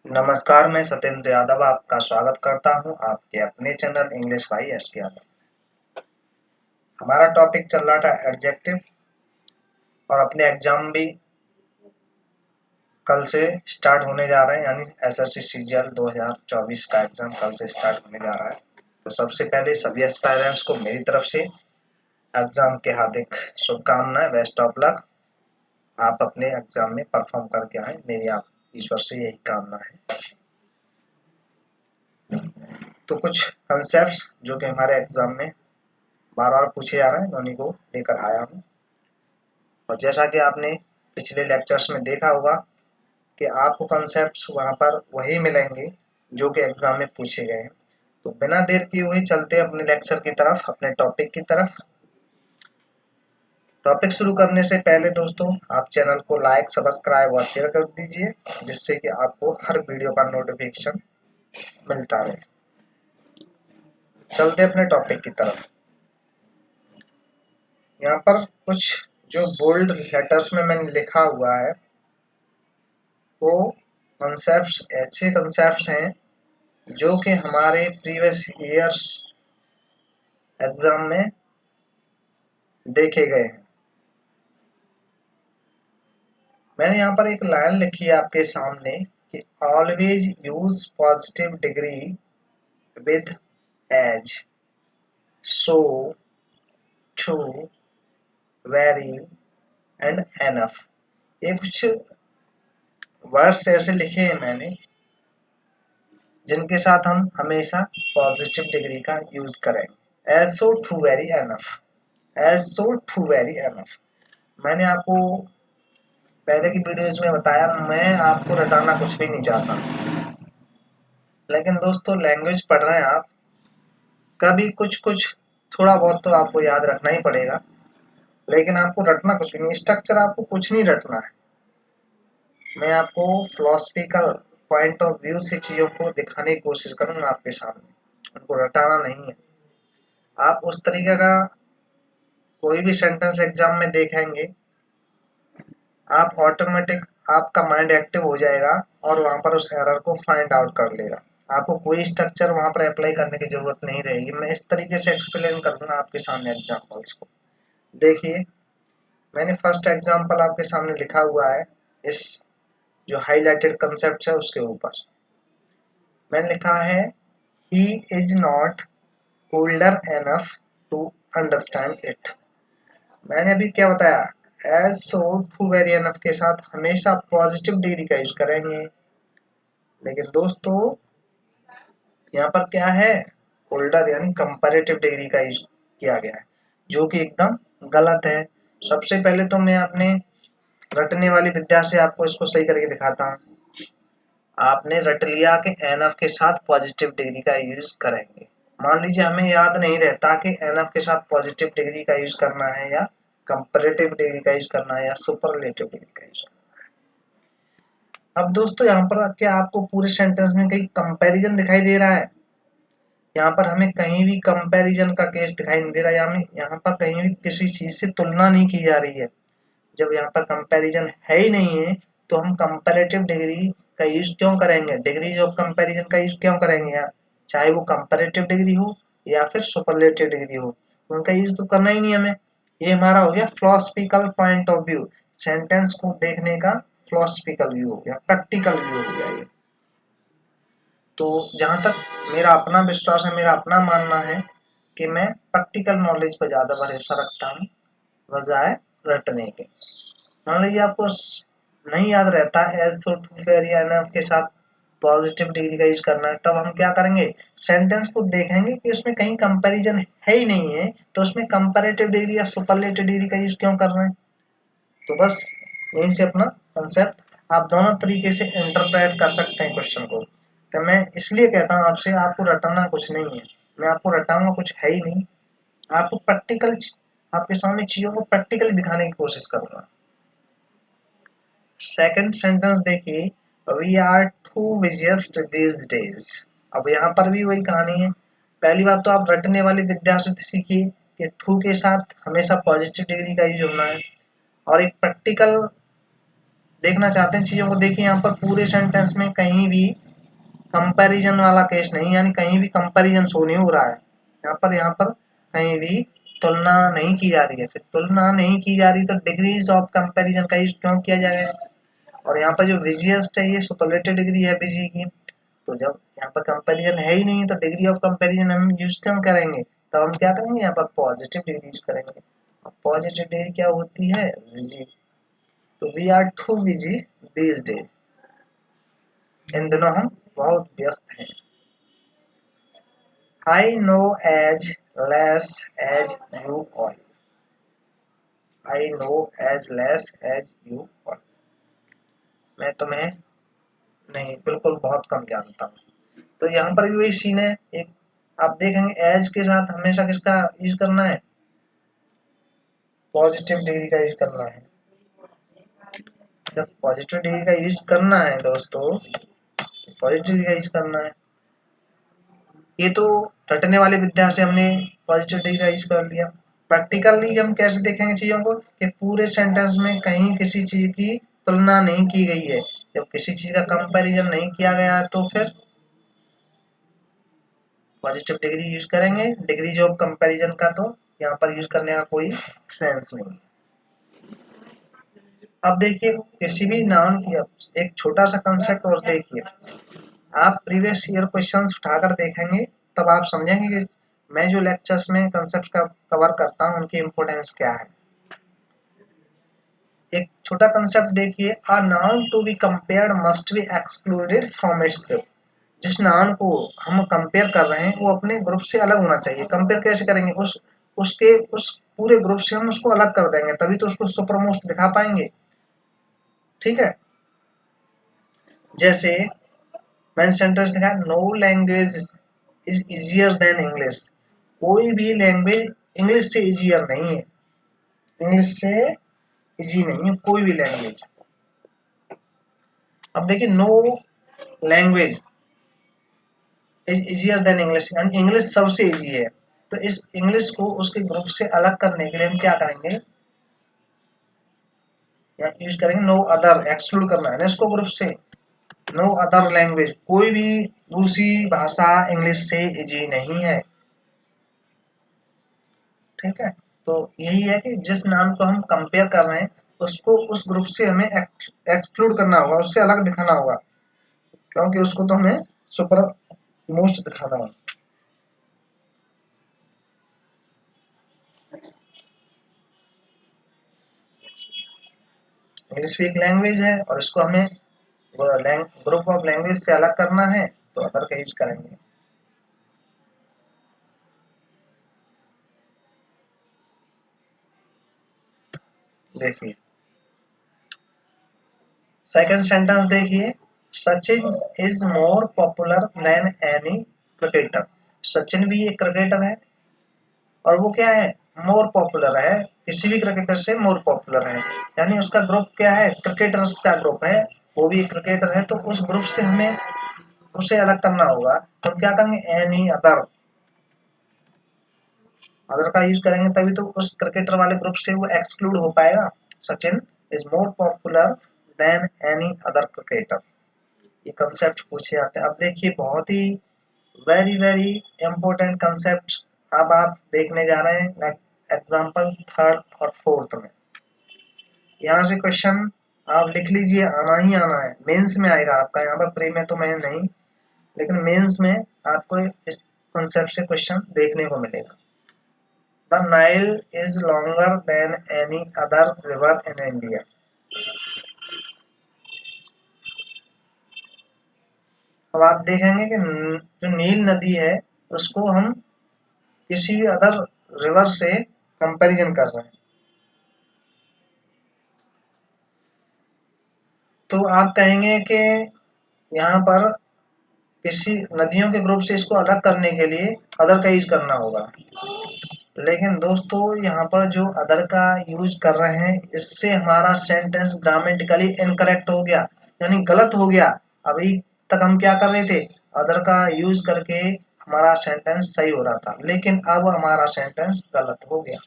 नमस्कार, मैं सत्येंद्र यादव आपका स्वागत करता हूं आपके अपने channel English by SK Yadav. हमारा टॉपिक चल रहा था एडजेक्टिव और अपने एग्जाम भी कल से स्टार्ट होने जा रहे हैं, यानी एसएससी सीजीएल 2024 का एग्जाम कल से स्टार्ट होने जा रहा है। तो सबसे पहले सभी एस्पायरेंट्स को मेरी तरफ से एग्जाम के हार्दिक शुभकामनाएं, बेस्ट ऑफ लक। आप अपने एग्जाम में परफॉर्म करके आए, मेरी आप ईश्वर से यही कामना है। तो कुछ कंसेप्ट्स जो कि हमारे एग्जाम में बार बार पूछे जा रहे हैं, उन्हीं को लेकर आया हूँ। और जैसा कि आपने पिछले लेक्चर्स में देखा होगा कि आपको कंसेप्ट्स वहाँ पर वही मिलेंगे जो कि एग्जाम में पूछे गए हैं। तो बिना देर किए हुए चलते अपने लेक्चर की तरफ, अपने टॉपिक की तरफ। टॉपिक शुरू करने से पहले दोस्तों, आप चैनल को लाइक, सब्सक्राइब और शेयर कर दीजिए, जिससे कि आपको हर वीडियो का नोटिफिकेशन मिलता रहे। चलते अपने टॉपिक की तरफ। यहाँ पर कुछ जो बोल्ड लेटर्स में मैंने लिखा हुआ है वो कंसेप्ट्स ऐसे कंसेप्ट्स हैं जो कि हमारे प्रीवियस ईयर्स एग्जाम में देखे गए हैं। मैंने यहाँ पर एक लाइन लिखी है आपके सामने कि always use positive degree with as, so, too, very and enough. ये कुछ वर्ड्स ऐसे लिखे हैं मैंने जिनके साथ हम हमेशा पॉजिटिव डिग्री का यूज करेंगे। As, so, too, very, enough. As, so, too, very, enough. मैंने आपको पहले की वीडियोज में बताया, मैं आपको रटाना कुछ भी नहीं चाहता, लेकिन दोस्तों लैंग्वेज पढ़ रहे हैं आप, कभी कुछ कुछ थोड़ा बहुत तो आपको याद रखना ही पड़ेगा, लेकिन आपको रटना कुछ भी नहीं, स्ट्रक्चर आपको कुछ नहीं रटना है। मैं आपको फिलोसफिकल पॉइंट ऑफ व्यू से चीजों को दिखाने की कोशिश करूंगा आपके सामने, उनको रटाना नहीं है। आप उस तरीके का कोई भी सेंटेंस एग्जाम में देखेंगे, आप ऑटोमेटिक आपका माइंड एक्टिव हो जाएगा और वहां पर उस एरर को फाइंड आउट कर लेगा। आपको कोई स्ट्रक्चर वहां पर अप्लाई करने की जरूरत नहीं रहेगी। मैं इस तरीके से एक्सप्लेन करूंगा आपके सामने एग्जाम्पल्स को। देखिए, मैंने फर्स्ट एग्जाम्पल आपके सामने लिखा हुआ है, इस जो हाईलाइटेड कंसेप्ट है उसके ऊपर मैंने लिखा है, he is not older enough to understand it. मैंने अभी क्या बताया, as, so, too, very, enough के साथ हमेशा पॉजिटिव डिग्री का यूज करेंगे, लेकिन दोस्तों यहाँ पर क्या है, ओल्डर यानी कंपैरेटिव डिग्री का यूज किया गया है, जो कि एकदम गलत है। सबसे पहले तो मैं अपने रटने वाली विद्या से आपको इसको सही करके दिखाता हूँ। आपने रट लिया कि एनएफ के साथ पॉजिटिव डिग्री का यूज करेंगे। मान लीजिए हमें याद नहीं रहता कि एनएफ के साथ पॉजिटिव डिग्री का यूज करना है या कंपैरेटिव डिग्री का यूज करना है या सुपरलेटिव डिग्री का यूज करना है। अब दोस्तों यहाँ पर क्या आपको पूरे सेंटेंस में कहीं कंपैरिजन दिखाई दे रहा है? यहाँ पर हमें कहीं भी कंपैरिजन का केस दिखाई नहीं दे रहा है, यहाँ पर कहीं भी किसी चीज से तुलना नहीं की जा रही है। जब यहाँ पर कंपैरिजन है ही नहीं है तो हम कंपैरेटिव डिग्री का यूज क्यों करेंगे, डिग्रीज ऑफ कंपैरिजन का यूज क्यों करेंगे यहाँ, चाहे वो कंपैरेटिव डिग्री हो या फिर सुपरलेटिव डिग्री हो, उनका यूज तो करना ही नहीं हमें। ये हमारा हो गया philosophical point of view, sentence को देखने का फिलोसफिकल व्यू हो गया, प्रैक्टिकल व्यू हो गया ये। तो जहां तक मेरा अपना विश्वास है, मेरा अपना मानना है कि मैं प्रैक्टिकल नॉलेज पर ज्यादा भरोसा रखता हूँ बजाय रटने के। मान लीजिए आपको नहीं याद रहता as, so, too, very, enough के साथ पॉजिटिव डिग्री का यूज करना है, तब हम क्या करेंगे, सेंटेंस को देखेंगे कि उसमें कहीं कंपैरिजन है ही नहीं है, तो उसमें कंपैरेटिव डिग्री या सुपरलेटिव डिग्री का यूज क्यों कर रहे हैं। तो बस यहीं से अपना कंसेप्ट आप दोनों तरीके से इंटरप्रेट कर सकते हैं क्वेश्चन को। तो मैं इसलिए कहता हूँ आपसे, आपको रटाना कुछ नहीं है, मैं आपको रटाऊंगा कुछ है ही नहीं, आपको प्रैक्टिकल, आपके सामने चीजों को प्रैक्टिकली दिखाने की कोशिश करूंगा। सेकंड सेंटेंस देखिए, we are too busiest these days. अब यहाँ पर भी वही कहानी है। पहली बात तो आप रटने वाली विद्या से सीखिए कि टू के साथ हमेशा पॉजिटिव डिग्री का यूज होना है, और एक प्रैक्टिकल देखना चाहते हैं चीजों को, देखिए यहाँ पर पूरे सेंटेंस में कहीं भी कंपैरिजन वाला केस नहीं, यानी कहीं भी कंपैरिजन शो नहीं हो रहा है। यहाँ पर कहीं भी तुलना नहीं की जा रही है। फिर तुलना नहीं की जा रही तो डिग्रीज ऑफ कंपैरिजन का यूज क्यों किया जाएगा? और यहाँ पर जो बिजिएस्ट है ये सुपरलेटिव डिग्री है बिजी की, तो जब यहाँ पर कंपैरिजन है ही नहीं तो डिग्री ऑफ कंपैरिजन हम यूज क्यों करेंगे? तब हम क्या करेंगे? यहाँ पर पॉजिटिव डिग्री यूज करेंगे। पॉजिटिव डिग्री क्या होती है? बिजी। तो we are too busy these days, इन दिनों हम बहुत व्यस्त हैं। I know as less as you all. I know as less as you all. मैं तुम्हें नहीं, बिल्कुल बहुत कम जानता हूँ। तो यहाँ पर भी वही सीन है। एक आप देखेंगे एज के साथ हमेशा किसका यूज करना है? पॉजिटिव डिग्री का यूज करना है। जब पॉजिटिव डिग्री का यूज करना है दोस्तों, पॉजिटिव डिग्री का यूज करना है। ये तो रटने वाली विद्या से हमने पॉजिटिव डिग्री का यूज कर लिया। प्रैक्टिकली हम कैसे देखेंगे चीजों को कि पूरे सेंटेंस में कहीं किसी चीज की तुलना नहीं की गई है। जब किसी चीज का कंपैरिजन नहीं किया गया है तो फिर पॉजिटिव डिग्री यूज करेंगे। डिग्रीज ऑफ कंपैरिजन का तो यहाँ पर यूज करने का कोई सेंस नहीं। अब देखिए किसी भी नाउन की एक छोटा सा कंसेप्ट और देखिए, आप प्रीवियस ईयर क्वेश्चंस उठाकर देखेंगे तब आप समझेंगे कि मैं जो लेक्चर्स में कंसेप्ट का कवर करता हूँ उनकी इम्पोर्टेंस क्या है। एक छोटा कंसेप्ट देखिए, a noun to be compared must be excluded from its group. जिस नाउन को हम कंपेयर कर रहे हैं वो अपने ग्रुप से अलग होना चाहिए। कंपेयर कैसे करेंगे? उस पूरे ग्रुप से हम उसको अलग कर देंगे, तभी तो उसको सुपरमोस्ट दिखा पाएंगे। ठीक है, जैसे मैंने सेंटेंस लिखा है, no language is easier than English. कोई भी लैंग्वेज इंग्लिश से इजियर नहीं है। इंग्लिश से इजी नहीं है कोई भी लैंग्वेज। अब देखिए, no language is easier than English, यानी इंग्लिश सबसे इजी है। तो इस इंग्लिश को उसके ग्रुप से अलग करने के लिए हम क्या करेंगे? या यूज करेंगे नो अदर, एक्सक्लूड करना है ना इसको ग्रुप से। नो अदर लैंग्वेज, कोई भी दूसरी भाषा इंग्लिश से इजी नहीं है। ठीक है, तो यही है कि जिस नाम को हम कंपेयर कर रहे हैं उसको उस ग्रुप से हमें एक्सक्लूड करना होगा, उससे अलग दिखाना होगा, क्योंकि उसको तो हमें सुपर मोस्ट दिखाना है। इंग्लिश भी एक लैंग्वेज है और इसको हमें ग्रुप ऑफ लैंग्वेज से अलग करना है तो अदर का यूज करेंगे। देखिए सेकंड सेंटेंस देखिए, Sachin is more popular than any cricketer. Sachin भी एक क्रिकेटर है और वो क्या है? मोर पॉपुलर है, किसी भी क्रिकेटर से मोर पॉपुलर है। यानी उसका ग्रुप क्या है? क्रिकेटर्स का ग्रुप है, वो भी एक क्रिकेटर है। तो उस ग्रुप से हमें उसे अलग करना होगा तो हम क्या करेंगे? एनी अदर, अदर का यूज करेंगे तभी तो उस क्रिकेटर वाले ग्रुप से वो एक्सक्लूड हो पाएगा। Sachin is more popular than any other cricketer. ये कंसेप्ट पूछे जाते हैं। अब देखिए बहुत ही वेरी वेरी इंपॉर्टेंट कंसेप्ट अब आप देखने जा रहे हैं एग्जाम्पल थर्ड और फोर्थ में। यहाँ से क्वेश्चन आप लिख लीजिए, आना ही आना है, मेंस में आएगा आपका। यहाँ पर प्री में तो मैं नहीं, लेकिन मेंस में आपको इस कंसेप्ट से क्वेश्चन देखने को मिलेगा। The Nile is longer than any other river in India. अब आप देखेंगे कि जो नील नदी है उसको हम किसी भी अदर रिवर से कंपैरिजन कर रहे हैं। तो आप कहेंगे कि यहाँ पर किसी नदियों के ग्रुप से इसको अलग करने के लिए अदर का यूज करना होगा। लेकिन दोस्तों यहाँ पर जो अदर का यूज कर रहे हैं इससे हमारा सेंटेंस ग्रामेटिकली इनकरेक्ट हो गया, यानी गलत हो गया। अभी तक हम क्या कर रहे थे? अदर का यूज करके हमारा सेंटेंस सही हो रहा था, लेकिन अब हमारा सेंटेंस गलत हो गया।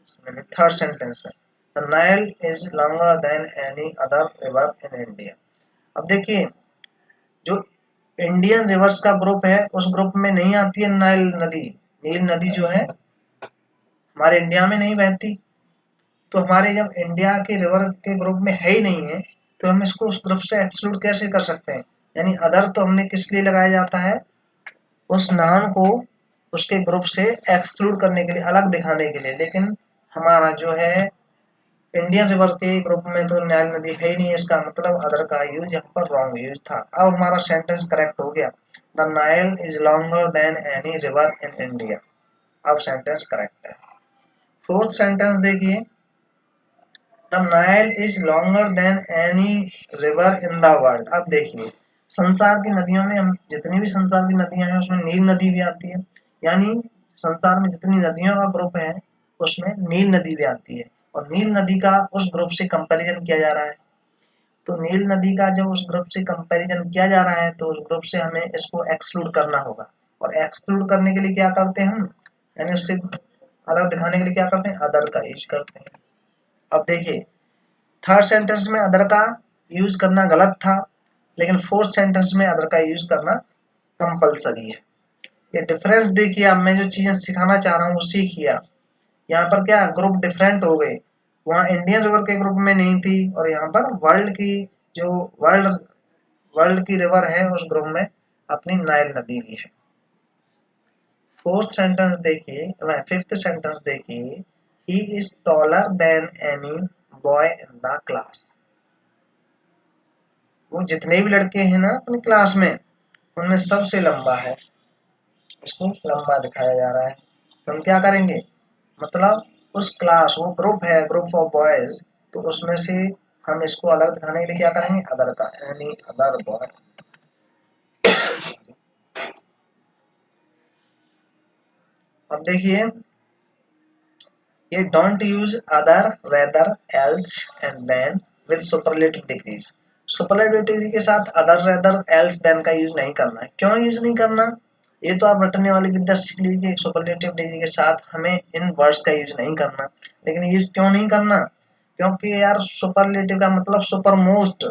इसमें थर्ड सेंटेंस है, the Nile is longer than any other river in India. अब देखिए, जो इंडियन रिवर्स का ग्रुप है उस ग्रुप में नहीं आती है नाइल नदी। नील नदी जो है हमारे इंडिया में नहीं बहती। तो हमारे जब इंडिया के रिवर के ग्रुप में है ही नहीं है, तो हम इसको उस ग्रुप से एक्सक्लूड कैसे कर सकते हैं? यानी अदर तो हमने किस लिए लगाया जाता है? उस नाम को उसके ग्रुप से एक्सक्लूड करने के लिए, अलग दिखाने के लिए। लेकिन हमारा जो है इंडियन रिवर के ग्रुप में तो नाइल नदी है ही नहीं, इसका मतलब अदर का यूज यहाँ पर रॉन्ग यूज था। अब हमारा सेंटेंस करेक्ट हो गया, the Nile is longer than any river in India. अब सेंटेंस करेक्ट है। फोर्थ सेंटेंस देखिए, the Nile is longer than any river in the world. अब देखिए, संसार की नदियों में, हम जितनी भी संसार की नदियां हैं उसमें नील नदी भी आती है। यानी संसार में जितनी नदियों का ग्रुप है उसमें नील नदी भी आती है, और नील नदी का उस ग्रुप से कंपैरिजन किया जा रहा है। तो नील नदी का जब उस ग्रुप से कंपैरिजन किया जा रहा है तो उस ग्रुप से हमें इसको एक्सक्लूड करना होगा। और एक्सक्लूड करने के लिए क्या करते हैं हम? यानी उससे अलग दिखाने के लिए क्या करते हैं? अदर का यूज करते हैं। अब देखिए, थर्ड सेंटेंस में अदर का यूज करना गलत था, लेकिन फोर्थ सेंटेंस में अदर का यूज करना कंपलसरी है। ये डिफरेंस देखिए, अब मैं जो चीजें सिखाना चाह रहा हूँ वो सीखिए आप। यहाँ पर क्या ग्रुप डिफरेंट हो गए, वहाँ इंडियन रिवर के ग्रुप में नहीं थी, और यहाँ पर वर्ल्ड की, जो वर्ल्ड वर्ल्ड की रिवर है उस ग्रुप में अपनी नाइल नदी भी है। फोर्थ सेंटेंस देखिए, फिफ्थ सेंटेंस देखिए, he is taller than any boy in the class. वो जितने भी लड़के हैं ना अपनी क्लास में, उनमें सबसे लंबा है। इसको लंबा दिखाया जा रहा है, तो हम क्या करेंगे? मतलब उस क्लास, वो ग्रुप है, ग्रुप ऑफ बॉयज, तो उसमें से हम इसको अलग दिखाने के लिए क्या करेंगे? अदर का, एनी अदर बॉय। अब देखिए, ये don't use other, rather, else and than with superlative degrees. Superlative degree के साथ अदर, रेदर, एल्स, देन का यूज नहीं करना है। क्यों यूज नहीं करना? ये तो आप रटने वाली विद्या सीख लीजिए, सुपरलेटिव डिग्री के साथ हमें इन वर्ड्स का यूज नहीं करना। लेकिन यूज क्यों नहीं करना? क्योंकि यार सुपरलेटिव का मतलब सुपर मोस्ट,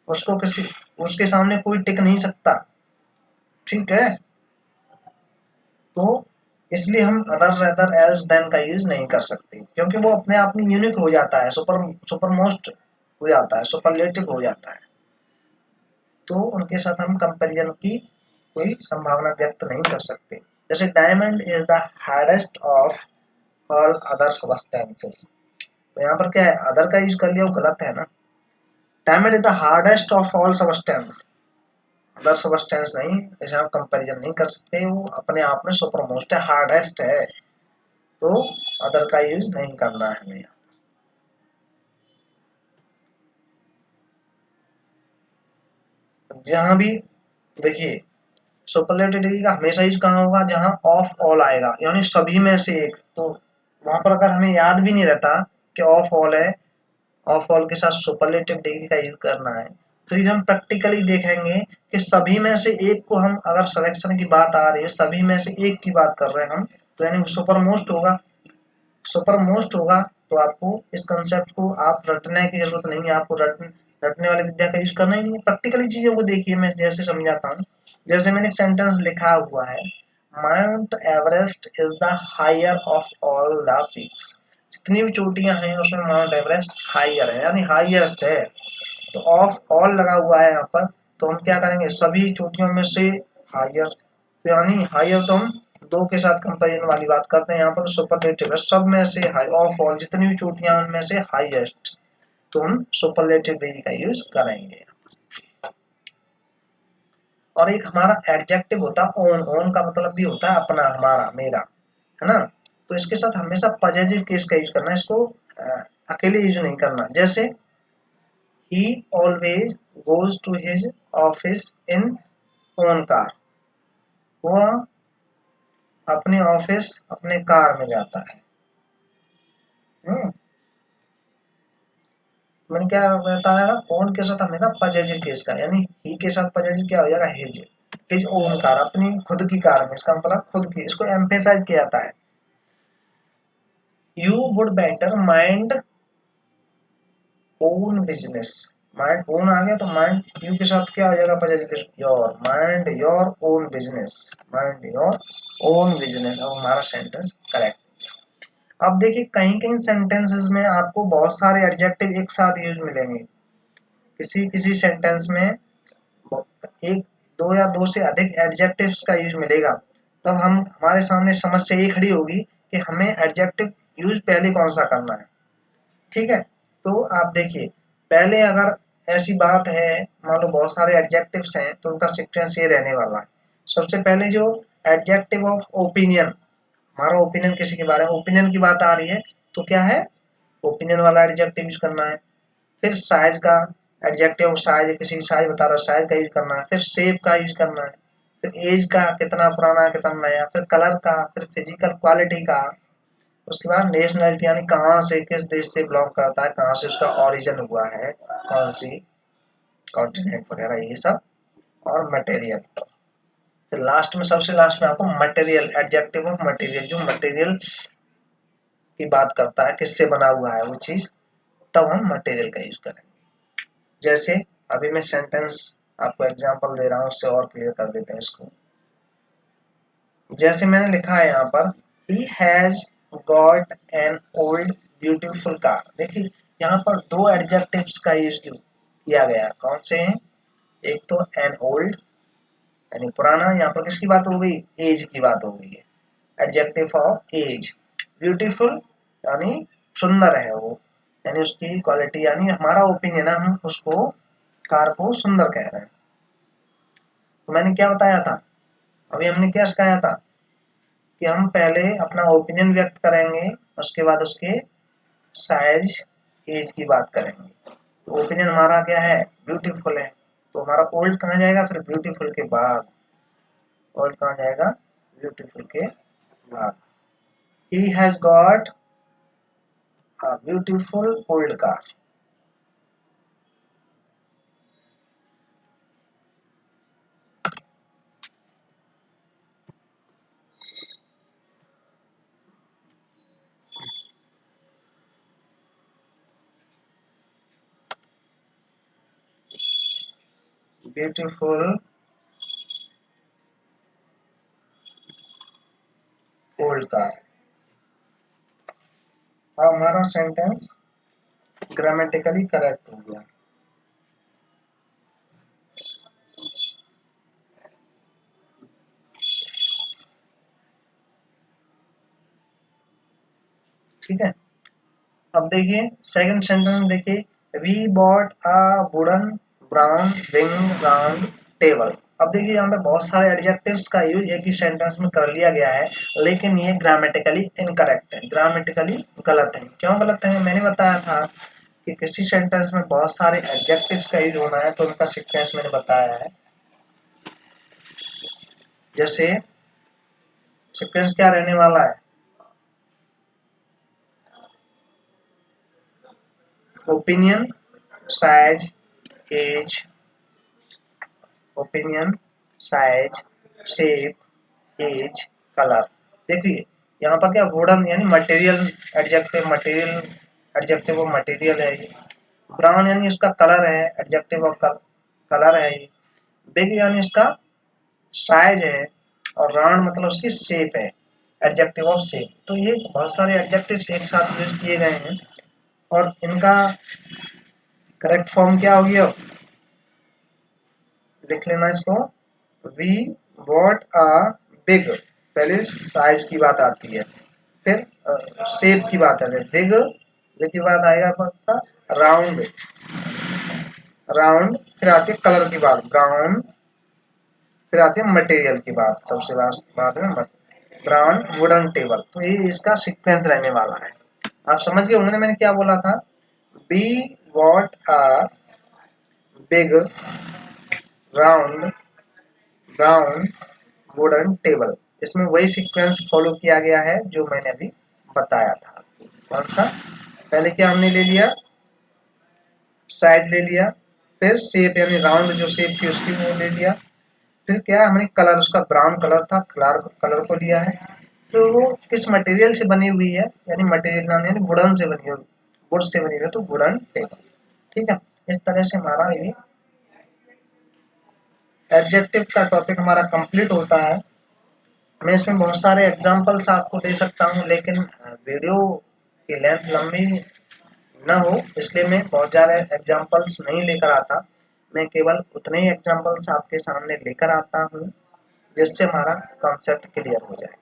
उसको किसी, उसके सामने कोई टिक नहीं सकता। ठीक है, तो इसलिए हम अदर, रेदर, एल्स, देन का यूज नहीं कर सकते, क्योंकि वो अपने आप में यूनिक हो जाता है, सुपर मोस्ट हो जाता है, सुपरलेटिव हो जाता है। तो उनके साथ हम कंपैरिजन की कोई संभावना व्यक्त नहीं कर सकते। जैसे diamond is the hardest of all other substances, तो यहाँ पर क्या है? अदर का यूज कर लिया, वो गलत है ना। Diamond is the hardest of all substance, other substance नहीं, इसे हम कंपैरिजन नहीं कर सकते, वो अपने आप में सुपर मोस्ट है, हार्डेस्ट है। तो अदर का यूज नहीं करना है हमें। जहां भी देखिए, सुपरलेटिव डिग्री का हमेशा यूज कहाँ होगा? जहां ऑफ ऑल आएगा, यानी सभी में से एक। तो वहां पर अगर हमें याद भी नहीं रहता कि ऑफ ऑल है, ऑफ ऑल के साथ सुपरलेटिव डिग्री का यूज करना है, फिर हम प्रैक्टिकली देखेंगे कि सभी में से एक को, हम अगर सिलेक्शन की बात आ रही है, सभी में से एक की बात कर रहे हैं हम, तो यानी सुपर मोस्ट होगा। सुपर मोस्ट होगा, तो आपको इस कंसेप्ट को आप रटने की जरूरत नहीं है, आपको रटने वाली विद्या का यूज करना ही नहीं है। प्रैक्टिकली चीजों को देखिए, मैं जैसे समझाता हूँ। जैसे मैंने एक सेंटेंस लिखा हुआ है, Mount Everest is the higher of all the peaks. जितनी भी चोटियां हैं उसमें माउंट एवरेस्ट हायर है, यानी हाईएस्ट है। तो ऑफ ऑल लगा हुआ है यहाँ पर, तो हम क्या करेंगे? सभी चोटियों में से हायर, तो यानी हायर तो हम दो के साथ कंपेरिजन वाली बात करते हैं, यहाँ पर तो सुपरलेटिव है, सब में से हाई, ऑफ ऑल जितनी भी चोटियां उनमें से हाईएस्ट, तो हम सुपरलेटिव डिग्री का यूज करेंगे। और एक हमारा एडजेक्टिव होता है ओन। ओन का मतलब भी होता है अपना, हमारा, मेरा, है ना। तो इसके साथ हमेशा पॉजिटिव केस का यूज करना है, इसको अकेले यूज नहीं करना। जैसे he always goes to his office in own car, वह अपने ऑफिस अपने कार में जाता है। हम्म, मैंने क्या बताया? ओन के साथ हमेशा पॉजिटिव केस का, यानी ही के साथ पॉजिटिव क्या हो जाएगा? हिज। हिज ओन कार, अपनी खुद की कार में, इसका मतलब खुद की, इसको एम्फेसाइज किया जाता है। You would better mind own business. Mind own आ गया तो माइंड यू के साथ क्या आ जाएगा possessive your mind your own business. Mind your own business. अब हमारा सेंटेंस करेक्ट। अब देखिए कहीं कहीं सेंटेंसेस में आपको बहुत सारे एडजेक्टिव एक साथ यूज मिलेंगे। किसी किसी सेंटेंस में एक दो या दो से अधिक एडजेक्टिव्स का यूज मिलेगा। तब हम हमारे सामने समस्या ये खड़ी होगी कि हमें एडजेक्टिव यूज पहले कौन सा करना है। ठीक है, तो आप देखिए पहले अगर ऐसी बात है मान लो बहुत सारे एडजेक्टिव्स हैं तो उनका सीक्वेंस ये रहने वाला है। सबसे पहले जो एडजेक्टिव ऑफ ओपिनियन, हमारा ओपिनियन किसी के बारे में ओपिनियन की बात आ रही है तो क्या है ओपिनियन वाला एडजेक्टिव यूज करना है। फिर साइज का एडजेक्टिव साइज किसी साइज बता रहा है साइज का यूज करना है। फिर शेप का यूज करना है। फिर एज का कितना पुराना कितना नया। फिर कलर का। फिर फिजिकल क्वालिटी का। उसके बाद नेशनलिटी यानी कहाँ से किस देश से बिलोंग करता है कहाँ से उसका ओरिजिन हुआ है कौन सी कॉन्टिनेंट वगैरह ये सब। और मटेरियल। फिर लास्ट में सबसे लास्ट में आपको मटेरियल एडजेक्टिव ऑफ मटेरियल जो मटेरियल की बात करता है किससे बना हुआ है वो चीज। तब हम मटेरियल का यूज करेंगे। जैसे अभी मैं सेंटेंस आपको एग्जांपल दे रहा हूँ उससे और क्लियर कर देते हैं इसको। जैसे मैंने लिखा है यहाँ पर he has got an old beautiful car. देखिए यहाँ पर दो एडजेक्टिव्स का यूज किया गया कौन से हैं। एक तो एन ओल्ड यानी पुराना। यहाँ पर किसकी बात हो गई एज की बात हो गई है। Adjective of as. ब्यूटीफुल यानी सुंदर है वो यानी उसकी क्वालिटी यानी हमारा ओपिनियन है हम उसको कार को सुंदर कह रहे हैं। तो मैंने क्या बताया था अभी हमने क्या सिखाया था कि हम पहले अपना ओपिनियन व्यक्त करेंगे उसके बाद उसके साइज एज की बात करेंगे। तो ओपिनियन हमारा क्या है ब्यूटीफुल है तो हमारा ओल्ड कहाँ जाएगा फिर ब्यूटीफुल के बाद। ओल्ड कहाँ जाएगा ब्यूटीफुल के बाद। He has got a beautiful old car. Beautiful old car. अब हमारा सेंटेंस ग्रामेटिकली करेक्ट हो गया। ठीक है, अब देखिए सेकंड सेंटेंस देखिए we bought a wooden brown ring round table. अब देखिए यहाँ पे बहुत सारे एडजेक्टिव्स का यूज एक ही सेंटेंस में कर लिया गया है लेकिन ये ग्रामेटिकली इनकरेक्ट है ग्रामेटिकली गलत है। क्यों गलत है मैंने बताया था कि किसी सेंटेंस में बहुत सारे एडजेक्टिव्स का यूज होना है तो उनका सीक्वेंस मैंने बताया है। जैसे सीक्वेंस क्या रहने वाला है opinion size age opinion size shape age colour. देखिए यहाँ पर क्या वुडन यानी material adjective adjective of material है ये। ब्राउन यानी इसका कलर है एडजेक्टिव ऑफ कलर है ये। बिग यानी इसका साइज है और राउंड मतलब उसकी शेप है एडजेक्टिव ऑफ शेप। तो ये बहुत सारे एडजेक्टिव्स एक साथ यूज किए गए हैं और इनका करेक्ट फॉर्म क्या होगी अब लिख लेना इसको। वी वॉट आ बिग पहले साइज की बात आती है फिर शेप की बात आती है बिग बिग की बात आएगा आपका राउंड राउंड फिर आती है कलर की बात ब्राउन फिर आती है मटेरियल की बात सबसे लास्ट बात में ब्राउन वुडन टेबल। तो ये इसका सीक्वेंस रहने वाला है। आप समझ गए होंगे मैंने क्या बोला था we bought a big round brown wooden table. इसमें वही सीक्वेंस फॉलो किया गया है जो मैंने अभी बताया था। कौन सा पहले क्या हमने ले लिया साइज ले लिया फिर शेप यानी राउंड जो शेप थी उसकी वो ले लिया। फिर क्या हमने कलर उसका ब्राउन कलर था कलर को लिया है। तो वो किस मटेरियल से बनी हुई है, यानी मटेरियल नाम यानी वुडन से बनी हुई, वुड से बनी हुई है तो वुडन टेबल। ठीक है, इस तरह से हमारा ये एडजेक्टिव का टॉपिक हमारा कंप्लीट होता है। मैं इसमें बहुत सारे एग्जांपल्स आपको दे सकता हूँ, लेकिन वीडियो की लेंथ लंबी ना हो इसलिए मैं बहुत ज़्यादा एग्जांपल्स नहीं लेकर आता। मैं केवल उतने ही एग्जांपल्स आपके सामने लेकर आता हूँ जिससे हमारा कॉन्सेप्ट क्लियर हो जाए।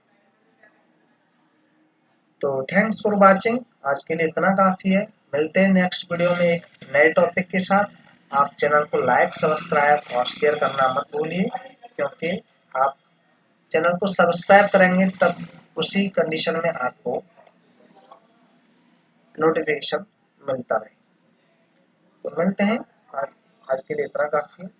तो थैंक्स फॉर वाचिंग, आज के लिए इतना काफ़ी है। मिलते हैं नेक्स्ट वीडियो में एक नए टॉपिक के साथ। आप चैनल को लाइक सब्सक्राइब और शेयर करना मत भूलिए, क्योंकि आप चैनल को सब्सक्राइब करेंगे तब उसी कंडीशन में आपको नोटिफिकेशन मिलता रहे। तो मिलते हैं, आज आज के लिए इतना काफ़ी है।